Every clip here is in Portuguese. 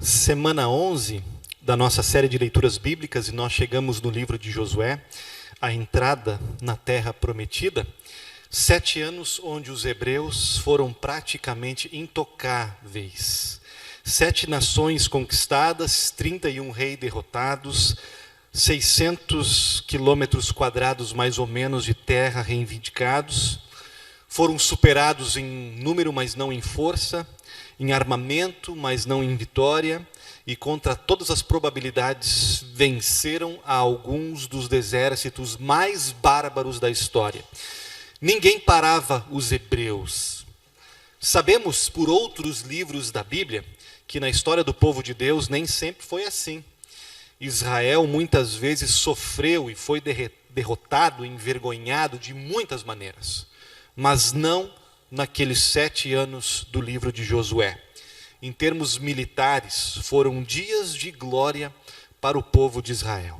Semana 11 da nossa série de leituras bíblicas, e nós chegamos no livro de Josué, a entrada na terra prometida. 7 anos onde os hebreus foram praticamente intocáveis. 7 nações conquistadas, 31 reis derrotados, 600 quilômetros quadrados mais ou menos de terra reivindicados. Foram superados em número, mas não em força, em armamento, mas não em vitória, e contra todas as probabilidades venceram a alguns dos exércitos mais bárbaros da história. Ninguém parava os hebreus. Sabemos por outros livros da Bíblia que na história do povo de Deus nem sempre foi assim. Israel muitas vezes sofreu e foi derrotado, envergonhado de muitas maneiras, mas não naqueles 7 anos do livro de Josué. Em termos militares, foram dias de glória para o povo de Israel.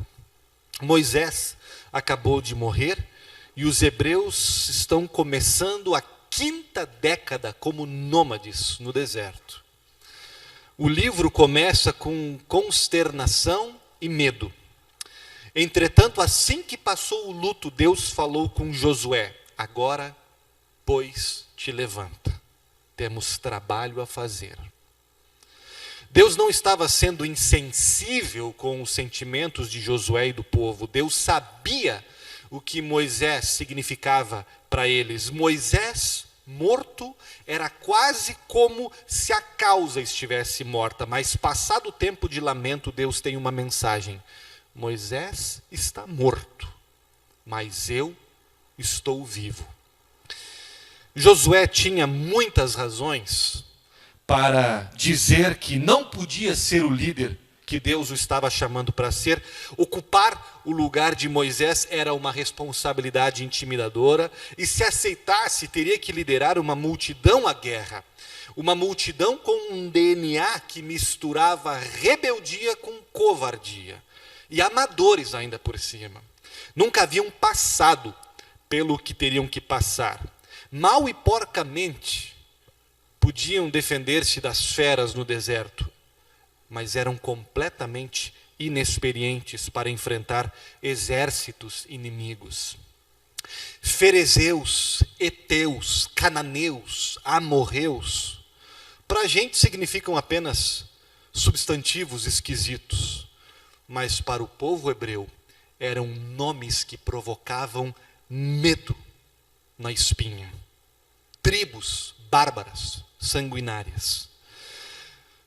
Moisés acabou de morrer e os hebreus estão começando a 5ª década como nômades no deserto. O livro começa com consternação e medo. Entretanto, assim que passou o luto, Deus falou com Josué: agora, pois, te levanta, temos trabalho a fazer. Deus não estava sendo insensível com os sentimentos de Josué e do povo. Deus sabia o que Moisés significava para eles. Moisés morto era quase como se a causa estivesse morta, mas passado o tempo de lamento, Deus tem uma mensagem: Moisés está morto, mas eu estou vivo. Josué tinha muitas razões para dizer que não podia ser o líder que Deus o estava chamando para ser. Ocupar o lugar de Moisés era uma responsabilidade intimidadora, e se aceitasse, teria que liderar uma multidão à guerra. Uma multidão com um DNA que misturava rebeldia com covardia, e amadores ainda por cima. Nunca haviam passado pelo que teriam que passar. Mal e porcamente podiam defender-se das feras no deserto, mas eram completamente inexperientes para enfrentar exércitos inimigos. Ferezeus, heteus, cananeus, amorreus, para a gente significam apenas substantivos esquisitos, mas para o povo hebreu eram nomes que provocavam medo na espinha. Tribos bárbaras, sanguinárias.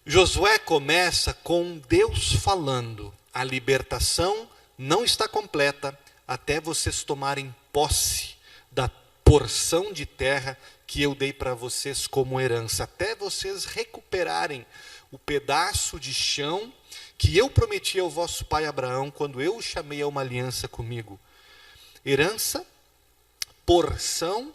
Josué começa com Deus falando: a libertação não está completa até vocês tomarem posse da porção de terra que eu dei para vocês como herança, até vocês recuperarem o pedaço de chão que eu prometi ao vosso pai Abraão quando eu o chamei a uma aliança comigo. Herança, porção,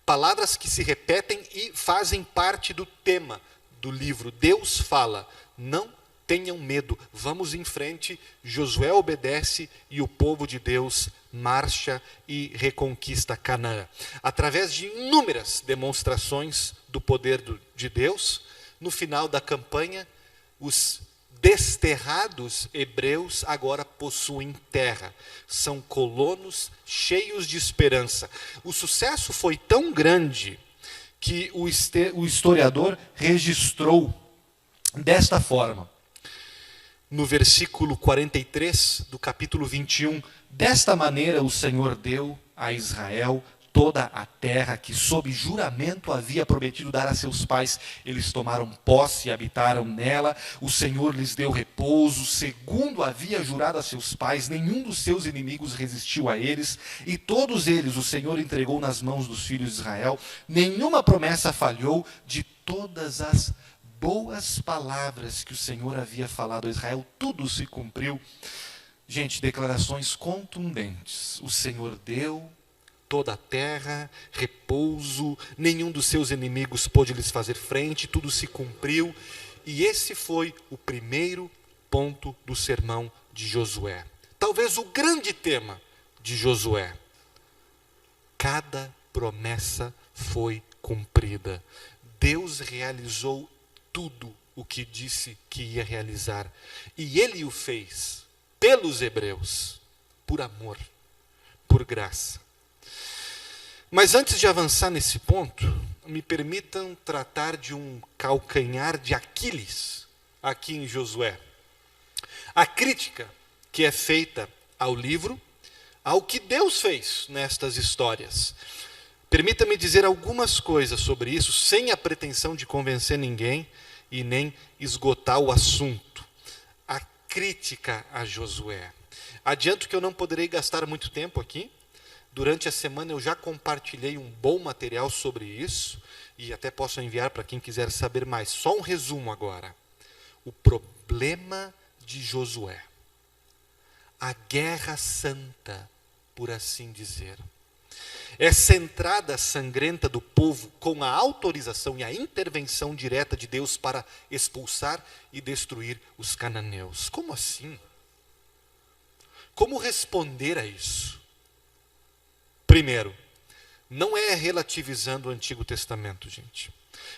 palavras que se repetem e fazem parte do tema do livro. Deus fala: não tenham medo, vamos em frente. Josué obedece e o povo de Deus marcha e reconquista Canaã. Através de inúmeras demonstrações do poder de Deus, no final da campanha, os desterrados hebreus agora possuem terra. São colonos cheios de esperança. O sucesso foi tão grande que o historiador registrou desta forma. No versículo 43 do capítulo 21, desta maneira o Senhor deu a Israel toda a terra que sob juramento havia prometido dar a seus pais. Eles tomaram posse e habitaram nela. O Senhor lhes deu repouso, segundo havia jurado a seus pais. Nenhum dos seus inimigos resistiu a eles, e todos eles o Senhor entregou nas mãos dos filhos de Israel. Nenhuma promessa falhou de todas as boas palavras que o Senhor havia falado a Israel. Tudo se cumpriu. Gente, declarações contundentes. O Senhor deu toda a terra, repouso, nenhum dos seus inimigos pôde lhes fazer frente, tudo se cumpriu. E esse foi o primeiro ponto do sermão de Josué. Talvez o grande tema de Josué. Cada promessa foi cumprida. Deus realizou tudo o que disse que ia realizar. E ele o fez pelos hebreus, por amor, por graça. Mas antes de avançar nesse ponto, me permitam tratar de um calcanhar de Aquiles aqui em Josué. A crítica que é feita ao livro, ao que Deus fez nestas histórias. Permita-me dizer algumas coisas sobre isso, sem a pretensão de convencer ninguém e nem esgotar o assunto. A crítica a Josué. Adianto que eu não poderei gastar muito tempo aqui. Durante a semana eu já compartilhei um bom material sobre isso e até posso enviar para quem quiser saber mais. Só um resumo agora. O problema de Josué. A guerra santa, por assim dizer. Essa entrada sangrenta do povo com a autorização e a intervenção direta de Deus para expulsar e destruir os cananeus. Como assim? Como responder a isso? Primeiro, não é relativizando o Antigo Testamento, gente.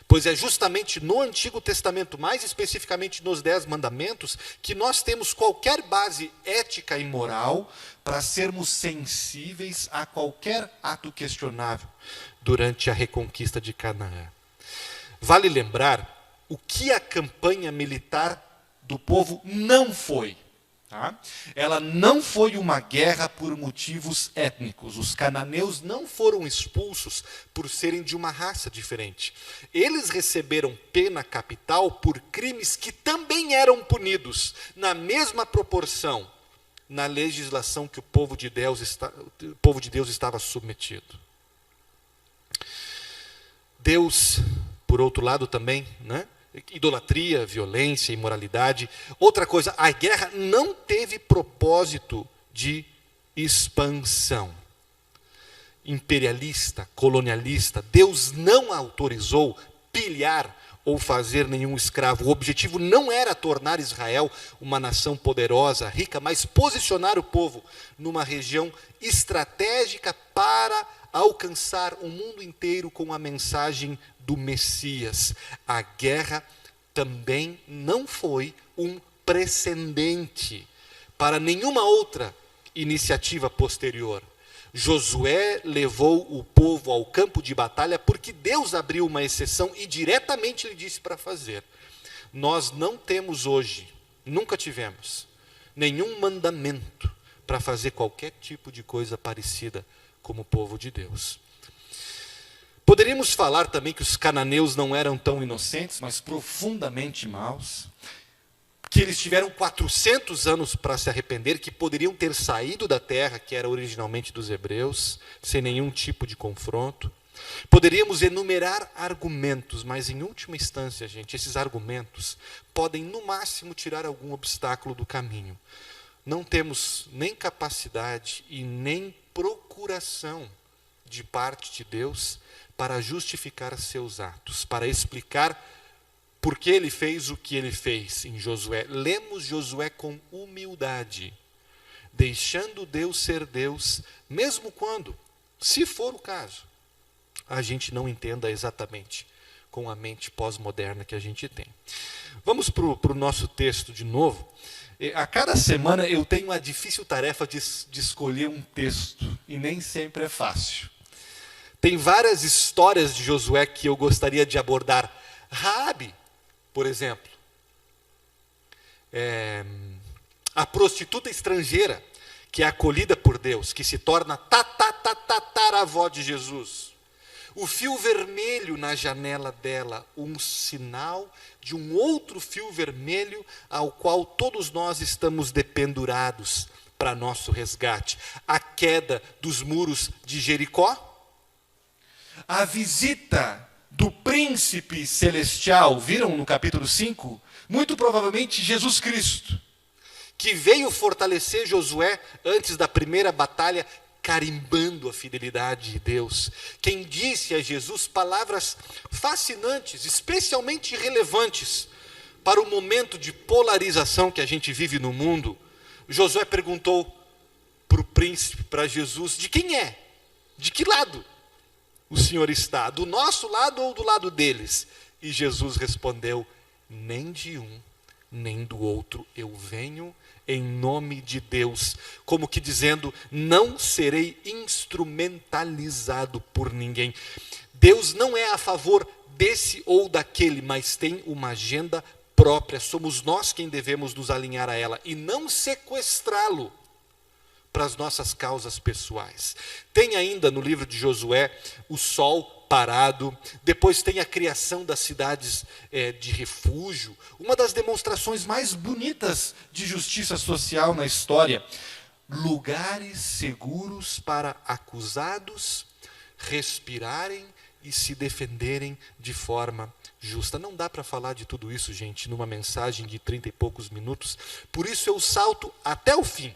Pois é justamente no Antigo Testamento, mais especificamente nos 10 mandamentos, que nós temos qualquer base ética e moral para sermos sensíveis a qualquer ato questionável durante a reconquista de Canaã. Vale lembrar o que a campanha militar do povo não foi. Tá? Ela não foi uma guerra por motivos étnicos. Os cananeus não foram expulsos por serem de uma raça diferente. Eles receberam pena capital por crimes que também eram punidos, na mesma proporção, na legislação que o povo de Deus estava submetido. Deus, por outro lado também, né? Idolatria, violência, imoralidade. Outra coisa, a guerra não teve propósito de expansão. Imperialista, colonialista, Deus não autorizou pilhar ou fazer nenhum escravo. O objetivo não era tornar Israel uma nação poderosa, rica, mas posicionar o povo numa região estratégica para alcançar o mundo inteiro com a mensagem do Messias. A guerra também não foi um precedente para nenhuma outra iniciativa posterior. Josué levou o povo ao campo de batalha porque Deus abriu uma exceção e diretamente lhe disse para fazer. Nós não temos hoje, nunca tivemos, nenhum mandamento para fazer qualquer tipo de coisa parecida como o povo de Deus. Poderíamos falar também que os cananeus não eram tão inocentes, mas profundamente maus, que eles tiveram 400 anos para se arrepender, que poderiam ter saído da terra que era originalmente dos hebreus, sem nenhum tipo de confronto. Poderíamos enumerar argumentos, mas em última instância, gente, esses argumentos podem no máximo tirar algum obstáculo do caminho. Não temos nem capacidade e nem procuração de parte de Deus para justificar seus atos, para explicar por que ele fez o que ele fez em Josué. Lemos Josué com humildade, deixando Deus ser Deus, mesmo quando, se for o caso, a gente não entenda exatamente com a mente pós-moderna que a gente tem. Vamos para o nosso texto de novo. A cada semana eu tenho a difícil tarefa de escolher um texto, e nem sempre é fácil. Tem várias histórias de Josué que eu gostaria de abordar. Raabe, por exemplo. A prostituta estrangeira, que é acolhida por Deus, que se torna tataravó de Jesus. O fio vermelho na janela dela, um sinal de um outro fio vermelho ao qual todos nós estamos dependurados para nosso resgate. A queda dos muros de Jericó. A visita do príncipe celestial, viram no capítulo 5? Muito provavelmente Jesus Cristo, que veio fortalecer Josué antes da primeira batalha, carimbando a fidelidade de Deus. Quem disse a Jesus palavras fascinantes, especialmente relevantes para o momento de polarização que a gente vive no mundo. Josué perguntou para o príncipe, para Jesus, de quem é? De que lado o Senhor está? Do nosso lado ou do lado deles? E Jesus respondeu, nem de um, nem do outro. Eu venho em nome de Deus, como que dizendo, não serei instrumentalizado por ninguém. Deus não é a favor desse ou daquele, mas tem uma agenda própria. Somos nós quem devemos nos alinhar a ela e não sequestrá-lo para as nossas causas pessoais. Tem ainda no livro de Josué o sol parado, depois tem a criação das cidades de refúgio, uma das demonstrações mais bonitas de justiça social na história. Lugares seguros para acusados respirarem e se defenderem de forma justa. Não dá para falar de tudo isso, gente, numa mensagem de 30 e poucos minutos, por isso eu salto até o fim.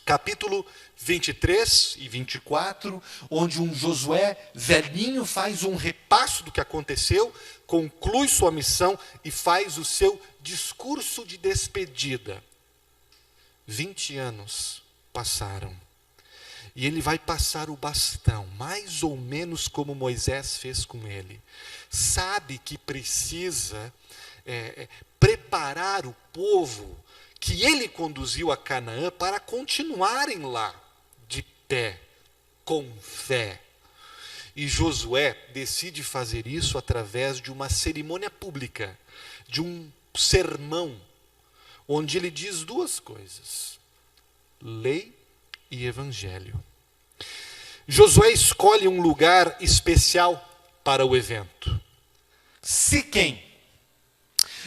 Capítulo 23 e 24, onde um Josué velhinho faz um repasso do que aconteceu, conclui sua missão e faz o seu discurso de despedida. 20 anos passaram. E ele vai passar o bastão, mais ou menos como Moisés fez com ele. Sabe que precisa preparar o povo que ele conduziu a Canaã para continuarem lá, de pé, com fé. E Josué decide fazer isso através de uma cerimônia pública, de um sermão, onde ele diz duas coisas: lei e evangelho. Josué escolhe um lugar especial para o evento. Siquém.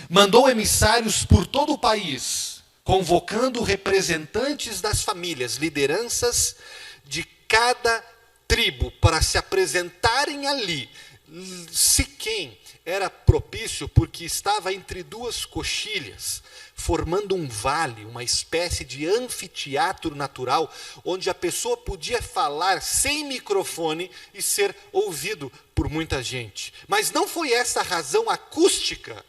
Mandou emissários por todo o país, convocando representantes das famílias, lideranças de cada tribo, para se apresentarem ali. Siquém era propício porque estava entre duas coxilhas, formando um vale, uma espécie de anfiteatro natural, onde a pessoa podia falar sem microfone e ser ouvido por muita gente. Mas não foi essa a razão acústica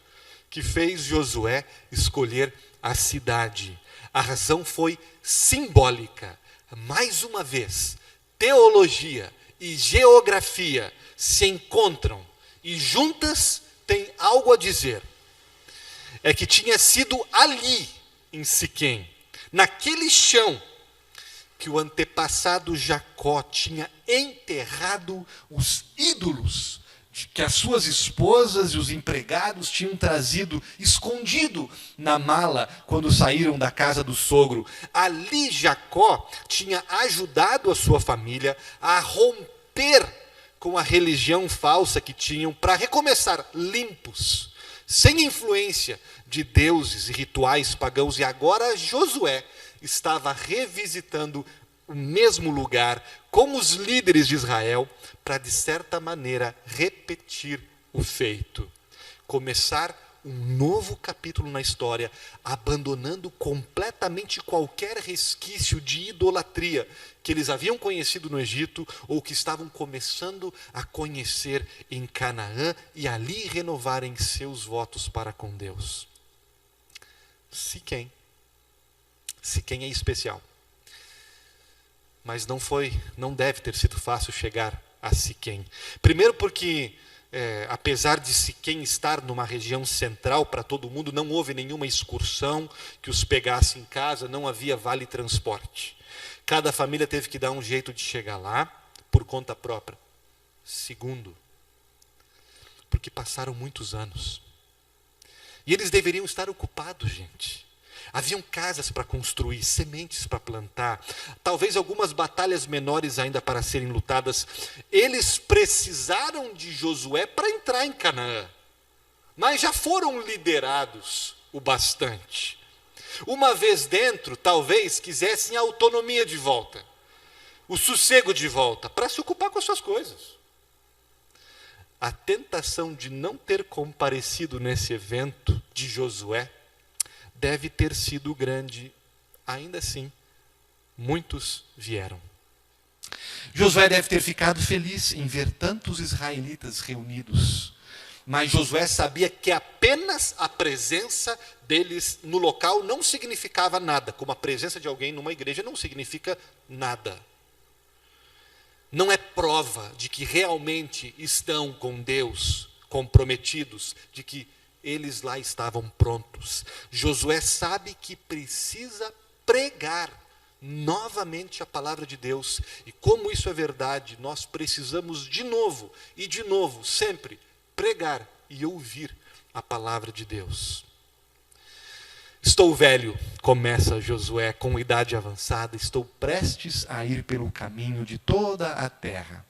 que fez Josué escolher a cidade. A razão foi simbólica. Mais uma vez, teologia e geografia se encontram e juntas têm algo a dizer. É que tinha sido ali, em Siquém, naquele chão, que o antepassado Jacó tinha enterrado os ídolos que as suas esposas e os empregados tinham trazido escondido na mala quando saíram da casa do sogro. Ali Jacó tinha ajudado a sua família a romper com a religião falsa que tinham, para recomeçar limpos, sem influência de deuses e rituais pagãos. E agora Josué estava revisitando o mesmo lugar com os líderes de Israel, para, de certa maneira, repetir o feito. Começar um novo capítulo na história, abandonando completamente qualquer resquício de idolatria que eles haviam conhecido no Egito, ou que estavam começando a conhecer em Canaã, e ali renovarem seus votos para com Deus. Siquém é especial. Mas não deve ter sido fácil chegar a Siquém. Primeiro porque, apesar de Siquém estar numa região central para todo mundo, não houve nenhuma excursão que os pegasse em casa, não havia vale transporte. Cada família teve que dar um jeito de chegar lá por conta própria. Segundo, porque passaram muitos anos. E eles deveriam estar ocupados, gente. Haviam casas para construir, sementes para plantar, talvez algumas batalhas menores ainda para serem lutadas. Eles precisaram de Josué para entrar em Canaã, mas já foram liderados o bastante. Uma vez dentro, talvez quisessem a autonomia de volta, o sossego de volta, para se ocupar com as suas coisas. A tentação de não ter comparecido nesse evento de Josué deve ter sido grande. Ainda assim, muitos vieram. Josué deve ter ficado feliz em ver tantos israelitas reunidos. Mas Josué sabia que apenas a presença deles no local não significava nada, como a presença de alguém numa igreja não significa nada. Não é prova de que realmente estão com Deus, comprometidos, de que eles lá estavam prontos. Josué sabe que precisa pregar novamente a palavra de Deus. E como isso é verdade, nós precisamos de novo, sempre pregar e ouvir a palavra de Deus. Estou velho, começa Josué, com idade avançada, estou prestes a ir pelo caminho de toda a terra.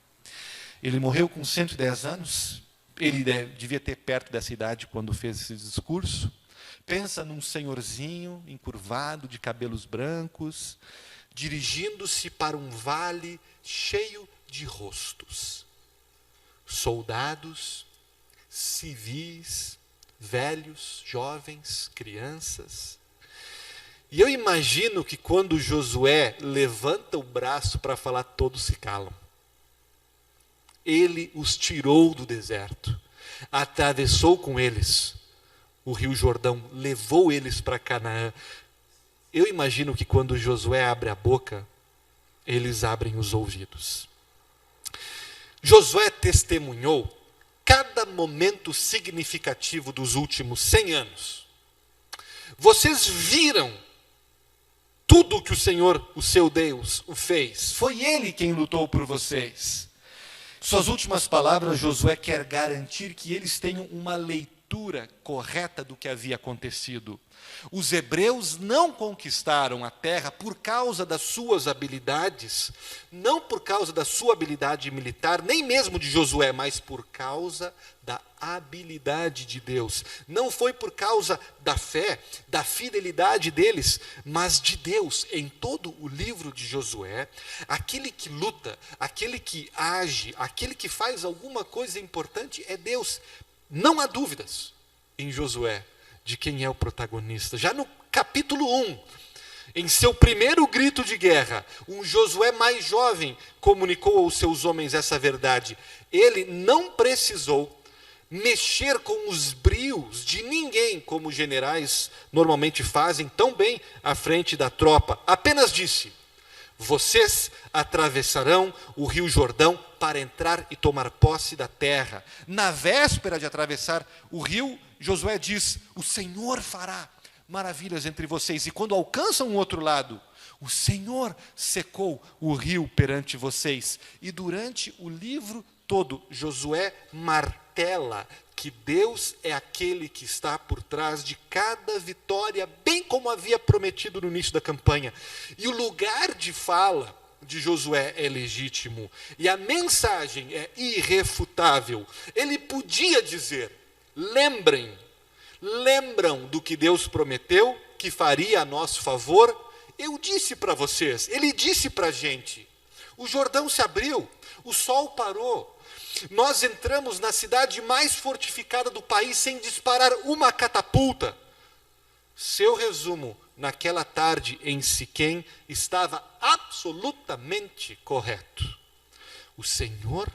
Ele morreu com 110 anos, ele devia ter perto dessa idade quando fez esse discurso. Pensa num senhorzinho encurvado, de cabelos brancos, dirigindo-se para um vale cheio de rostos. Soldados, civis, velhos, jovens, crianças. E eu imagino que quando Josué levanta o braço para falar, todos se calam. Ele os tirou do deserto, atravessou com eles o rio Jordão, levou eles para Canaã. Eu imagino que quando Josué abre a boca, eles abrem os ouvidos. Josué testemunhou cada momento significativo dos últimos 100 anos. Vocês viram tudo o que o Senhor, o seu Deus, o fez. Foi Ele quem lutou por vocês. Suas últimas palavras, Josué quer garantir que eles tenham uma leitura correta do que havia acontecido. Os hebreus não conquistaram a terra por causa das suas habilidades, não por causa da sua habilidade militar, nem mesmo de Josué, mas por causa da habilidade de Deus. Não foi por causa da fé, da fidelidade deles, mas de Deus. Em todo o livro de Josué, aquele que luta, aquele que age, aquele que faz alguma coisa importante é Deus. Não há dúvidas em Josué de quem é o protagonista. Já no capítulo 1, em seu primeiro grito de guerra, um Josué mais jovem comunicou aos seus homens essa verdade. Ele não precisou mexer com os brios de ninguém, como os generais normalmente fazem tão bem à frente da tropa. Apenas disse: vocês atravessarão o rio Jordão para entrar e tomar posse da terra. Na véspera de atravessar o rio, Josué diz: o Senhor fará maravilhas entre vocês. E quando alcançam o outro lado, o Senhor secou o rio perante vocês. E durante o livro todo, Josué martela que Deus é aquele que está por trás de cada vitória, bem como havia prometido no início da campanha. E o lugar de fala de Josué é legítimo, e a mensagem é irrefutável. Ele podia dizer: lembram do que Deus prometeu, que faria a nosso favor? Eu disse para vocês, ele disse para a gente. O Jordão se abriu, o sol parou, nós entramos na cidade mais fortificada do país sem disparar uma catapulta. Seu resumo naquela tarde em Siquém estava absolutamente correto. O Senhor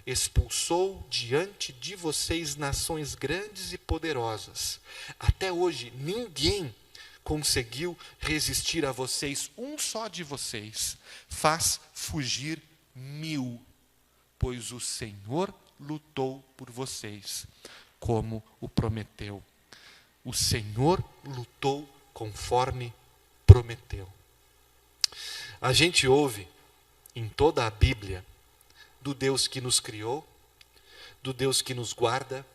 expulsou diante de vocês nações grandes e poderosas. Até hoje ninguém conseguiu resistir a vocês. Um só de vocês faz fugir 1000. Pois o Senhor lutou por vocês, como o prometeu. O Senhor lutou conforme prometeu. A gente ouve em toda a Bíblia do Deus que nos criou, do Deus que nos guarda,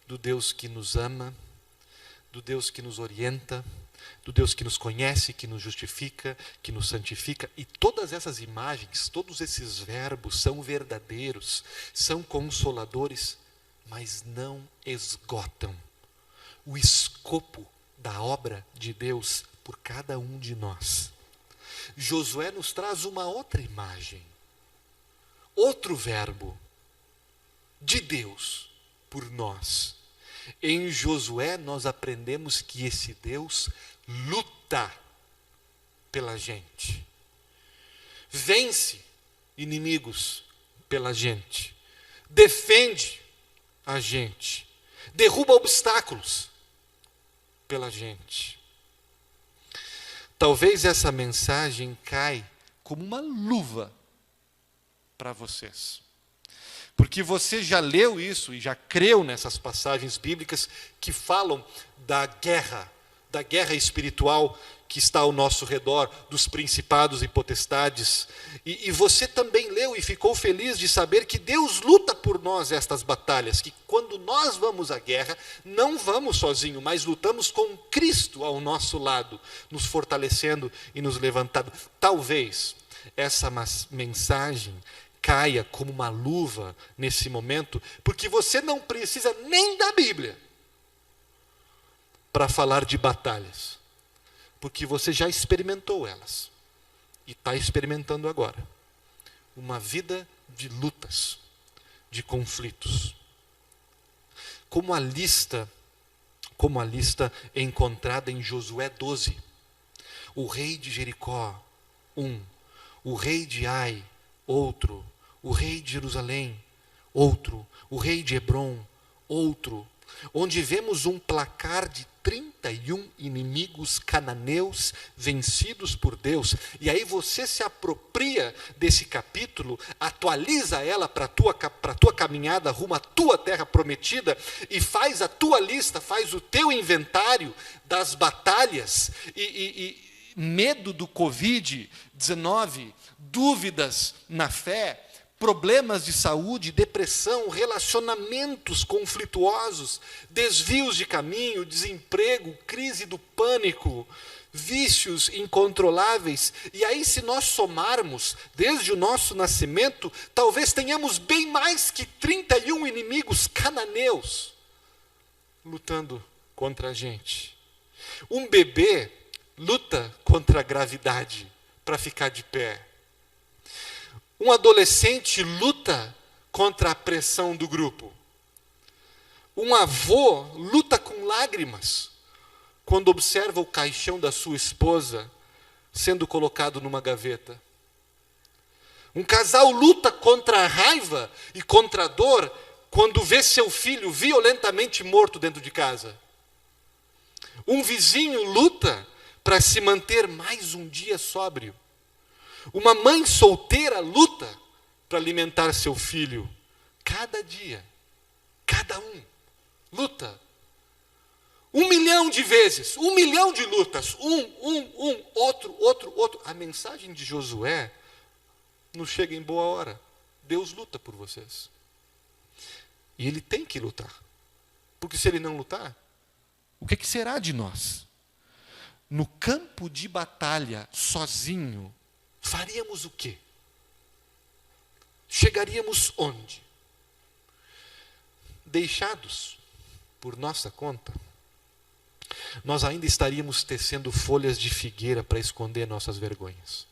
do Deus que nos ama, do Deus que nos orienta, do Deus que nos conhece, que nos justifica, que nos santifica. E todas essas imagens, todos esses verbos são verdadeiros, são consoladores, mas não esgotam o escopo da obra de Deus por cada um de nós. Josué nos traz uma outra imagem, outro verbo de Deus por nós. Em Josué nós aprendemos que esse Deus luta pela gente, vence inimigos pela gente, defende a gente, derruba obstáculos pela gente. Talvez essa mensagem caia como uma luva para vocês. Porque você já leu isso e já creu nessas passagens bíblicas que falam da guerra espiritual que está ao nosso redor, dos principados e potestades. E você também leu e ficou feliz de saber que Deus luta por nós estas batalhas, que quando nós vamos à guerra, não vamos sozinhos, mas lutamos com Cristo ao nosso lado, nos fortalecendo e nos levantando. Talvez essa mensagem caia como uma luva nesse momento, porque você não precisa nem da Bíblia para falar de batalhas, porque você já experimentou elas e está experimentando agora uma vida de lutas, de conflitos. Como a lista encontrada em Josué 12, o rei de Jericó, o rei de Ai, outro, o rei de Jerusalém, outro, o rei de Hebrom, outro, onde vemos um placar de 31 inimigos cananeus vencidos por Deus. E aí você se apropria desse capítulo, atualiza ela para a tua caminhada rumo à tua terra prometida, e faz a tua lista, faz o teu inventário das batalhas, e medo do Covid-19, dúvidas na fé, problemas de saúde, depressão, relacionamentos conflituosos, desvios de caminho, desemprego, crise do pânico, vícios incontroláveis. E aí, se nós somarmos, desde o nosso nascimento, talvez tenhamos bem mais que 31 inimigos cananeus lutando contra a gente. Um bebê luta contra a gravidade para ficar de pé. Um adolescente luta contra a pressão do grupo. Um avô luta com lágrimas quando observa o caixão da sua esposa sendo colocado numa gaveta. Um casal luta contra a raiva e contra a dor quando vê seu filho violentamente morto dentro de casa. Um vizinho luta para se manter mais um dia sóbrio. Uma mãe solteira luta para alimentar seu filho. Cada dia, cada um, luta. 1 milhão de vezes, 1 milhão de lutas. Outro. A mensagem de Josué nos chega em boa hora. Deus luta por vocês. E Ele tem que lutar. Porque se Ele não lutar, o que será de nós? No campo de batalha, sozinho, faríamos o quê? Chegaríamos onde? Deixados por nossa conta, nós ainda estaríamos tecendo folhas de figueira para esconder nossas vergonhas.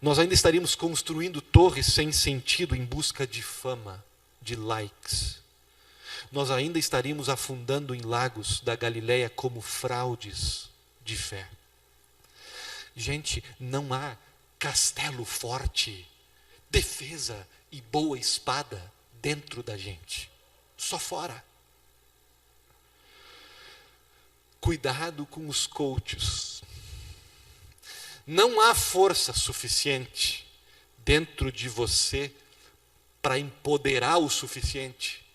Nós ainda estaríamos construindo torres sem sentido em busca de fama, de likes. Nós ainda estaríamos afundando em lagos da Galileia como fraudes de fé. Gente, não há castelo forte, defesa e boa espada dentro da gente. Só fora. Cuidado com os coaches. Não há força suficiente dentro de você para empoderar o suficiente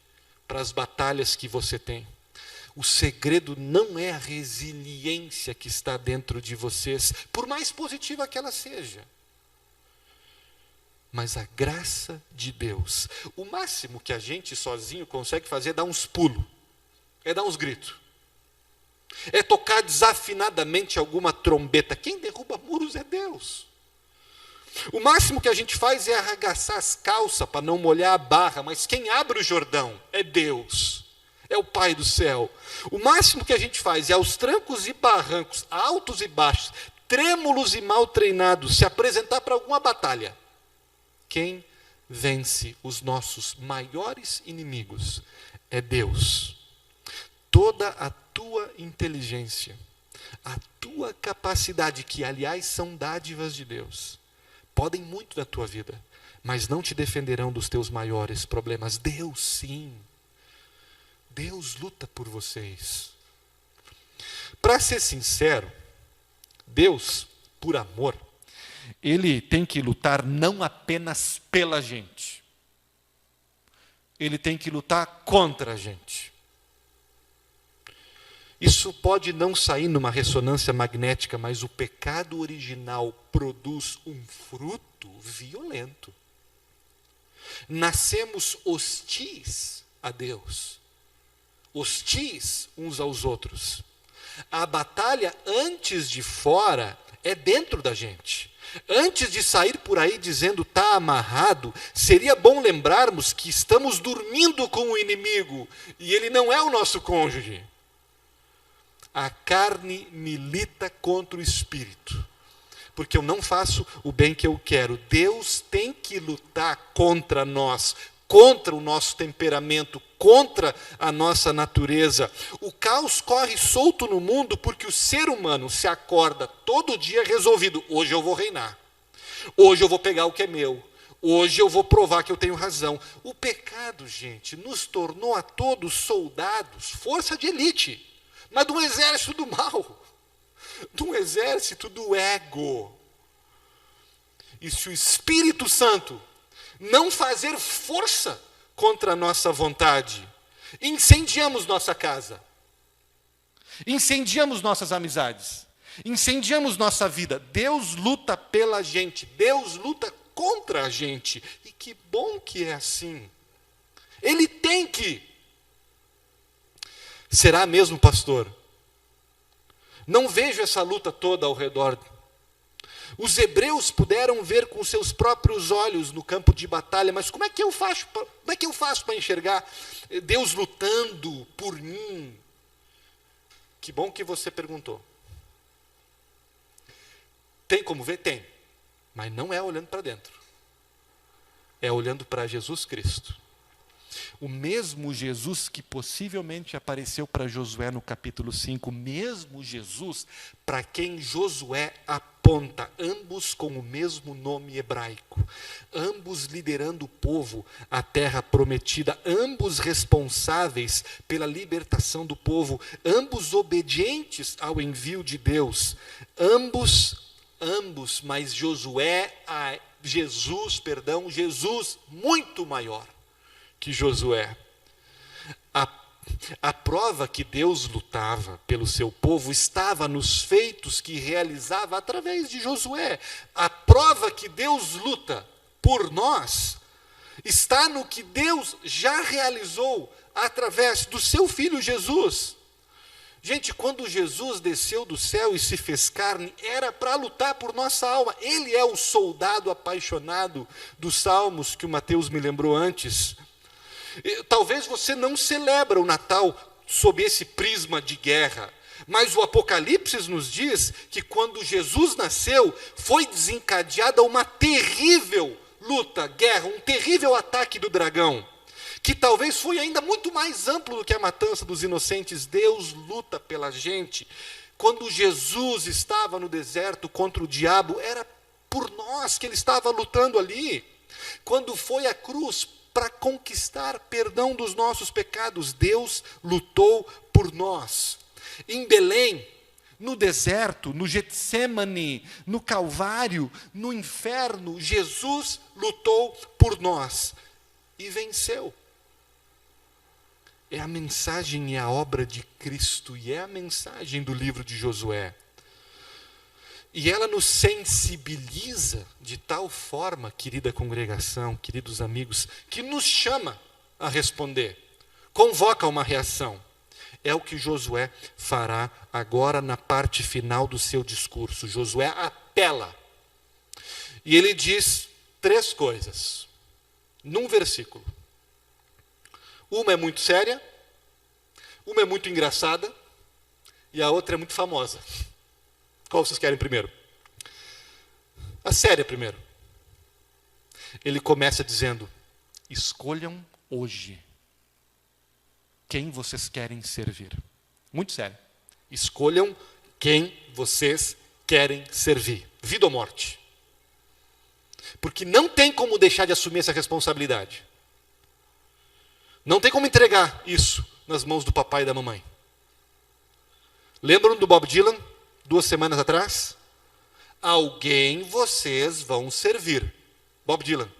para as batalhas que você tem. O segredo não é a resiliência que está dentro de vocês, por mais positiva que ela seja, mas a graça de Deus. O máximo que a gente sozinho consegue fazer é dar uns pulos, é dar uns gritos, é tocar desafinadamente alguma trombeta. Quem derruba muros é Deus. O máximo que a gente faz é arregaçar as calças para não molhar a barra, mas quem abre o Jordão é Deus. É o Pai do céu. O máximo que a gente faz é aos trancos e barrancos, altos e baixos, trêmulos e mal treinados, se apresentar para alguma batalha. Quem vence os nossos maiores inimigos é Deus. Toda a tua inteligência, a tua capacidade, que aliás são dádivas de Deus, podem muito da tua vida, mas não te defenderão dos teus maiores problemas. Deus sim. Deus luta por vocês. Para ser sincero, Deus, por amor, ele tem que lutar não apenas pela gente. Ele tem que lutar contra a gente. Isso pode não sair numa ressonância magnética, mas o pecado original produz um fruto violento. Nascemos hostis a Deus, hostis uns aos outros. A batalha antes de fora é dentro da gente. Antes de sair por aí dizendo está amarrado, seria bom lembrarmos que estamos dormindo com o inimigo e ele não é o nosso cônjuge. A carne milita contra o espírito, porque eu não faço o bem que eu quero. Deus tem que lutar contra nós, contra o nosso temperamento, contra a nossa natureza. O caos corre solto no mundo porque o ser humano se acorda todo dia resolvido. Hoje eu vou reinar. Hoje eu vou pegar o que é meu. Hoje eu vou provar que eu tenho razão. O pecado, gente, nos tornou a todos soldados, força de elite. Mas de um exército do mal, de um exército do ego. E se o Espírito Santo não fazer força contra a nossa vontade, incendiamos nossa casa, incendiamos nossas amizades, incendiamos nossa vida. Deus luta pela gente, Deus luta contra a gente. E que bom que é assim. Ele tem que. Será mesmo, pastor? Não vejo essa luta toda ao redor. Os hebreus puderam ver com seus próprios olhos no campo de batalha, mas como é que eu faço para enxergar Deus lutando por mim? Que bom que você perguntou. Tem como ver? Tem. Mas não é olhando para dentro. É olhando para Jesus Cristo. O mesmo Jesus que possivelmente apareceu para Josué no capítulo 5, o mesmo Jesus para quem Josué aponta, ambos com o mesmo nome hebraico, ambos liderando o povo à terra prometida, ambos responsáveis pela libertação do povo, ambos obedientes ao envio de Deus, ambos, mas Jesus muito maior que Josué. A prova que Deus lutava pelo seu povo estava nos feitos que realizava através de Josué. A prova que Deus luta por nós está no que Deus já realizou através do seu Filho Jesus. Gente, quando Jesus desceu do céu e se fez carne, era para lutar por nossa alma. Ele é o soldado apaixonado dos Salmos que o Mateus me lembrou antes. Talvez você não celebra o Natal sob esse prisma de guerra, mas o Apocalipse nos diz que quando Jesus nasceu, foi desencadeada uma terrível luta, guerra, um terrível ataque do dragão, que talvez foi ainda muito mais amplo do que a matança dos inocentes. Deus luta pela gente. Quando Jesus estava no deserto contra o diabo, era por nós que ele estava lutando ali. Quando foi à cruz para conquistar perdão dos nossos pecados, Deus lutou por nós. Em Belém, no deserto, no Getsêmani, no Calvário, no inferno, Jesus lutou por nós e venceu. É a mensagem e a obra de Cristo, e é a mensagem do livro de Josué. E ela nos sensibiliza de tal forma, querida congregação, queridos amigos, que nos chama a responder, convoca uma reação. É o que Josué fará agora na parte final do seu discurso. Josué apela. E ele diz 3 coisas, num versículo. Uma é muito séria, uma é muito engraçada, e a outra é muito famosa. Qual vocês querem primeiro? A séria primeiro. Ele começa dizendo: escolham hoje quem vocês querem servir. Muito sério. Escolham quem vocês querem servir. Vida ou morte. Porque não tem como deixar de assumir essa responsabilidade. Não tem como entregar isso nas mãos do papai e da mamãe. Lembram do Bob Dylan? 2 semanas atrás, alguém vocês vão servir. Bob Dylan,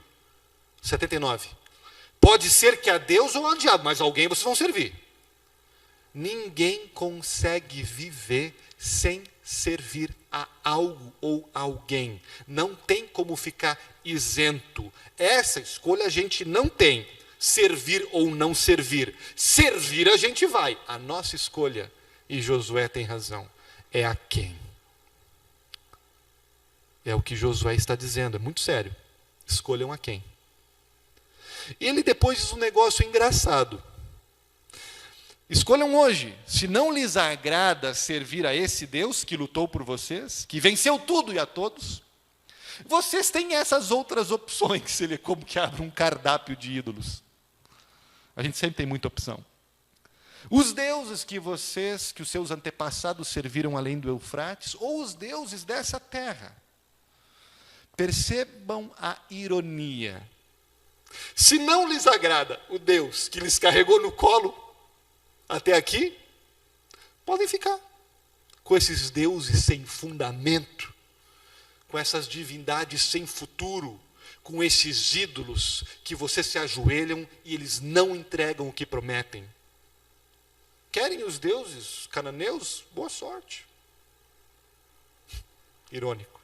79. Pode ser que a Deus ou ao diabo, mas alguém vocês vão servir. Ninguém consegue viver sem servir a algo ou alguém. Não tem como ficar isento. Essa escolha a gente não tem. Servir ou não servir. Servir a gente vai. A nossa escolha, e Josué tem razão, é a quem. É o que Josué está dizendo, é muito sério. Escolham a quem. E ele depois diz um negócio engraçado. Escolham hoje, se não lhes agrada servir a esse Deus que lutou por vocês, que venceu tudo e a todos, vocês têm essas outras opções. Ele é como que abre um cardápio de ídolos. A gente sempre tem muita opção. Os deuses que os seus antepassados serviram além do Eufrates, ou os deuses dessa terra. Percebam a ironia. Se não lhes agrada o Deus que lhes carregou no colo até aqui, podem ficar com esses deuses sem fundamento, com essas divindades sem futuro, com esses ídolos que vocês se ajoelham e eles não entregam o que prometem. Querem os deuses cananeus? Boa sorte. Irônico.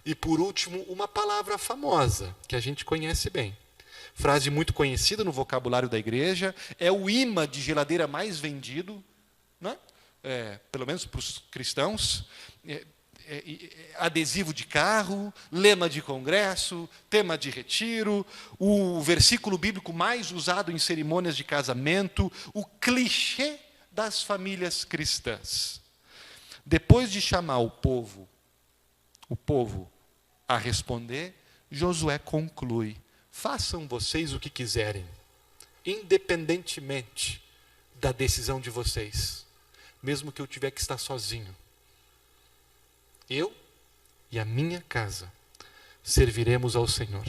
E por último, uma palavra famosa, que a gente conhece bem. Frase muito conhecida no vocabulário da igreja, é o imã de geladeira mais vendido, né? Pelo menos para os cristãos, adesivo de carro, lema de congresso, tema de retiro, o versículo bíblico mais usado em cerimônias de casamento, o clichê das famílias cristãs. Depois de chamar o povo a responder, Josué conclui: façam vocês o que quiserem, independentemente da decisão de vocês, mesmo que eu tiver que estar sozinho. Eu e a minha casa serviremos ao Senhor.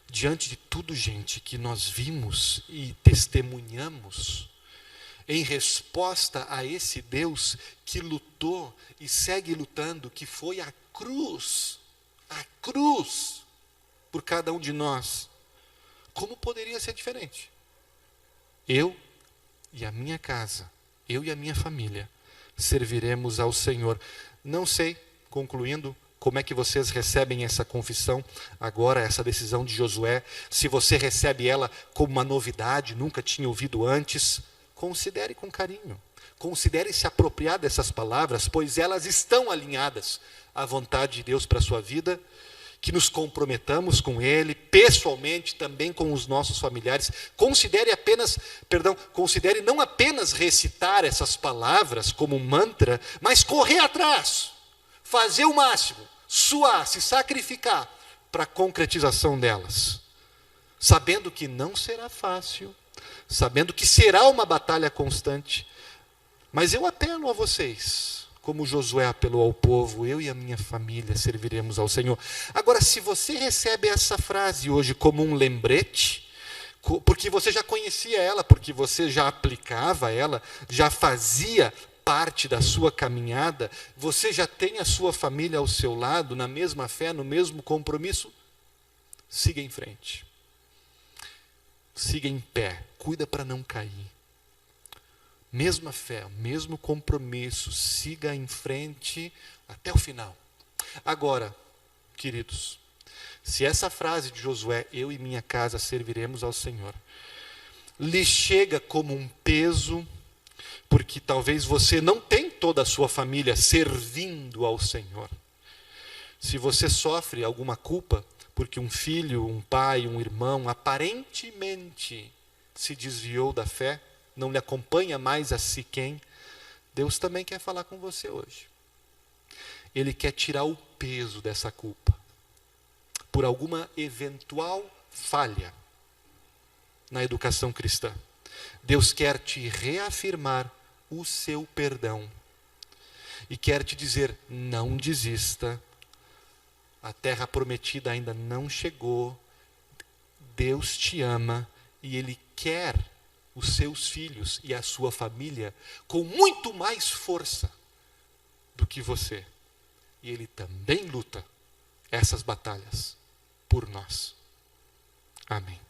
Diante de tudo, gente, que nós vimos e testemunhamos, em resposta a esse Deus que lutou e segue lutando, que foi a cruz por cada um de nós, como poderia ser diferente? Eu e a minha casa, eu e a minha família, serviremos ao Senhor. Não sei, concluindo, como é que vocês recebem essa confissão agora, essa decisão de Josué, se você recebe ela como uma novidade, nunca tinha ouvido antes. Considere com carinho, considere se apropriar dessas palavras, pois elas estão alinhadas à vontade de Deus para a sua vida, que nos comprometamos com Ele, pessoalmente, também com os nossos familiares. Considere não apenas recitar essas palavras como um mantra, mas correr atrás, fazer o máximo, suar, se sacrificar para a concretização delas, sabendo que não será fácil, sabendo que será uma batalha constante, mas eu apelo a vocês, como Josué apelou ao povo: eu e a minha família serviremos ao Senhor. Agora, se você recebe essa frase hoje como um lembrete, porque você já conhecia ela, porque você já aplicava ela, já fazia parte da sua caminhada, você já tem a sua família ao seu lado, na mesma fé, no mesmo compromisso, siga em frente. Siga em pé, cuida para não cair. Mesma fé, mesmo compromisso, siga em frente até o final. Agora, queridos, se essa frase de Josué, eu e minha casa serviremos ao Senhor, lhe chega como um peso, porque talvez você não tem toda a sua família servindo ao Senhor. Se você sofre alguma culpa, porque um filho, um pai, um irmão, aparentemente se desviou da fé, não lhe acompanha mais a Siquém, Deus também quer falar com você hoje. Ele quer tirar o peso dessa culpa, por alguma eventual falha na educação cristã. Deus quer te reafirmar o seu perdão e quer te dizer: não desista, a terra prometida ainda não chegou, Deus te ama e Ele quer os seus filhos e a sua família com muito mais força do que você. E Ele também luta essas batalhas por nós. Amém.